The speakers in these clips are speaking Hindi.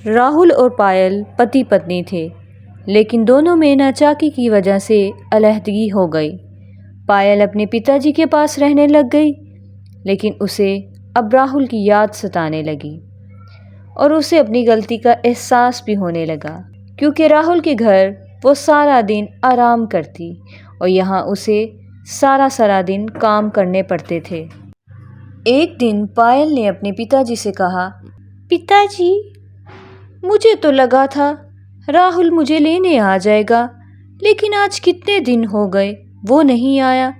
राहुल और पायल पति पत्नी थे, लेकिन दोनों में नाचाकी की वजह से अलहदगी हो गई। पायल अपने पिताजी के पास रहने लग गई, लेकिन उसे अब राहुल की याद सताने लगी और उसे अपनी गलती का एहसास भी होने लगा, क्योंकि राहुल के घर वो सारा दिन आराम करती और यहाँ उसे सारा दिन काम करने पड़ते थे। एक दिन पायल ने अपने पिताजी से कहा, पिताजी, मुझे तो लगा था राहुल मुझे लेने आ जाएगा, लेकिन आज कितने दिन हो गए वो नहीं आया।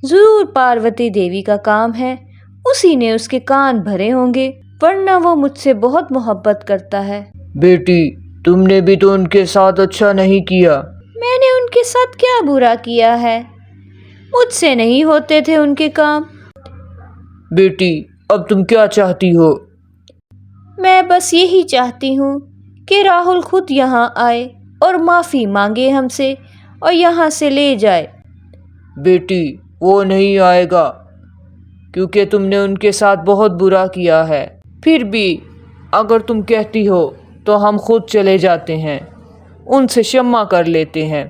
ज़रूर पार्वती देवी का काम है, उसी ने उसके कान भरे होंगे, वरना वो मुझसे बहुत मोहब्बत करता है। बेटी, तुमने भी तो उनके साथ अच्छा नहीं किया। मैंने उनके साथ क्या बुरा किया है? मुझसे नहीं होते थे उनके काम। बेटी, अब तुम क्या चाहती हो? मैं बस यही चाहती हूँ कि राहुल खुद यहाँ आए और माफ़ी मांगे हमसे और यहाँ से ले जाए। बेटी, वो नहीं आएगा, क्योंकि तुमने उनके साथ बहुत बुरा किया है। फिर भी अगर तुम कहती हो तो हम खुद चले जाते हैं, उनसे क्षमा कर लेते हैं।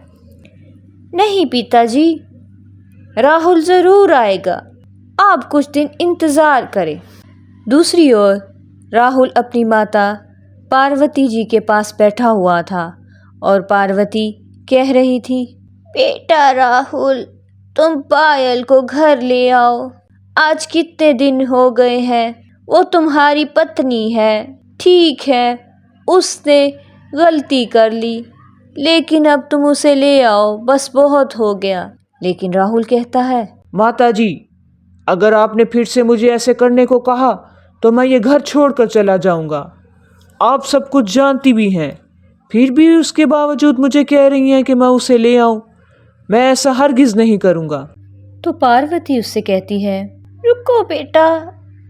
नहीं पिताजी, राहुल ज़रूर आएगा, आप कुछ दिन इंतज़ार करें। दूसरी ओर राहुल अपनी माता पार्वती जी के पास बैठा हुआ था और पार्वती कह रही थी, बेटा राहुल, तुम पायल को घर ले आओ। आज कितने दिन हो गए हैं, वो तुम्हारी पत्नी है। ठीक है, उसने गलती कर ली, लेकिन अब तुम उसे ले आओ, बस बहुत हो गया। लेकिन राहुल कहता है, माताजी, अगर आपने फिर से मुझे ऐसे करने को कहा तो मैं ये घर छोड़कर चला जाऊंगा। आप सब कुछ जानती भी हैं, फिर भी उसके बावजूद मुझे कह रही हैं कि मैं उसे ले आऊं। मैं ऐसा हरगिज़ नहीं करूंगा। तो पार्वती उससे कहती है, रुको बेटा,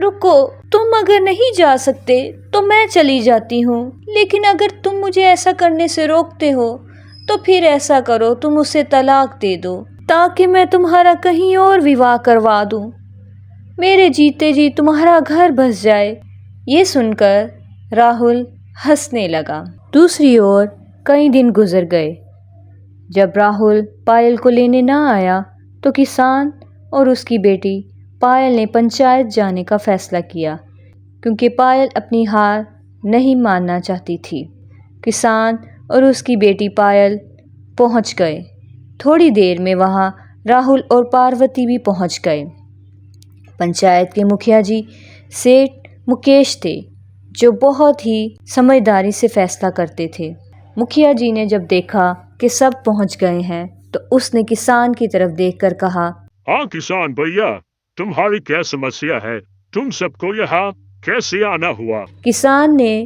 रुको, तुम अगर नहीं जा सकते तो मैं चली जाती हूँ, लेकिन अगर तुम मुझे ऐसा करने से रोकते हो तो फिर ऐसा करो, तुम उसे तलाक दे दो, ताकि मैं तुम्हारा कहीं और विवाह करवा दूँ। मेरे जीते जी तुम्हारा घर बस जाए। ये सुनकर राहुल हंसने लगा। दूसरी ओर कई दिन गुजर गए। जब राहुल पायल को लेने ना आया तो किसान और उसकी बेटी पायल ने पंचायत जाने का फैसला किया, क्योंकि पायल अपनी हार नहीं मानना चाहती थी। किसान और उसकी बेटी पायल पहुंच गए। थोड़ी देर में वहां राहुल और पार्वती भी पहुंच गए। पंचायत के मुखिया जी सेठ मुकेश थे, जो बहुत ही समझदारी से फैसला करते थे। मुखिया जी ने जब देखा कि सब पहुंच गए हैं तो उसने किसान की तरफ देखकर कहा, हाँ किसान भैया, तुम्हारी क्या समस्या है? तुम सबको यहाँ कैसे आना हुआ? किसान ने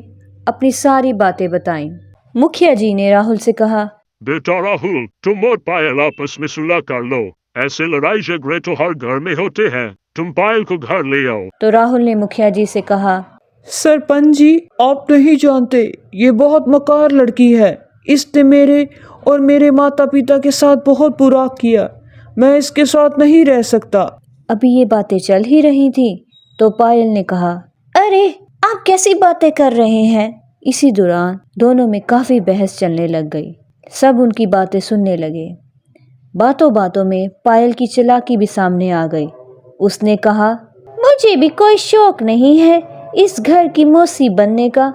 अपनी सारी बातें बताईं। मुखिया जी ने राहुल से कहा, बेटा राहुल, तुम और पायल आपस में सुलह कर लो। ऐसे लड़ाई झगड़े तो हर घर में होते हैं। तुम पायल को घर ले आओ। तो राहुल ने मुखिया जी से कहा, सरपंच जी, आप नहीं जानते, ये बहुत मकार लड़की है। इसने मेरे और मेरे माता पिता के साथ बहुत बुरा किया। मैं इसके साथ नहीं रह सकता। अभी ये बातें चल ही रही थी तो पायल ने कहा, अरे आप कैसी बातें कर रहे हैं? इसी दौरान दोनों में काफी बहस चलने लग गई। सब उनकी बातें सुनने लगे। बातों बातों में पायल की चालाकी भी सामने आ गई। उसने कहा, मुझे भी कोई शौक नहीं है इस घर की मौसी बनने का।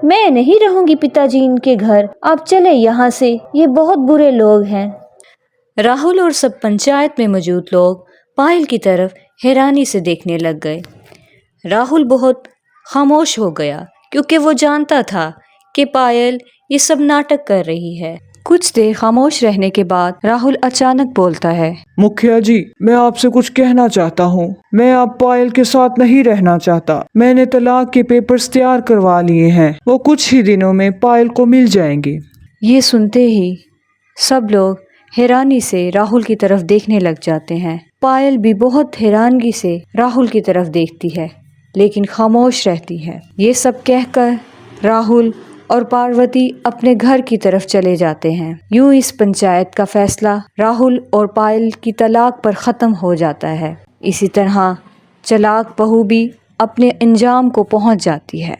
मैं नहीं रहूंगी पिताजी इनके घर, आप चले यहाँ से, ये बहुत बुरे लोग हैं। राहुल और सब पंचायत में मौजूद लोग पायल की तरफ हैरानी से देखने लग गए। राहुल बहुत खामोश हो गया, क्योंकि वो जानता था कि पायल ये सब नाटक कर रही है। कुछ देर खामोश रहने के बाद राहुल अचानक बोलता है, मुखिया जी, मैं आपसे कुछ कहना चाहता हूँ। मैं अब पायल के साथ नहीं रहना चाहता। मैंने तलाक के पेपर्स तैयार करवा लिए हैं। वो कुछ ही दिनों में पायल को मिल जाएंगे। ये सुनते ही सब लोग हैरानी से राहुल की तरफ देखने लग जाते हैं। पायल भी बहुत हैरानगी से राहुल की तरफ देखती है, लेकिन खामोश रहती है। ये सब कहकर राहुल और पार्वती अपने घर की तरफ चले जाते हैं। यूं इस पंचायत का फैसला राहुल और पायल की तलाक पर ख़त्म हो जाता है। इसी तरह चालाक बहू भी अपने अंजाम को पहुंच जाती है।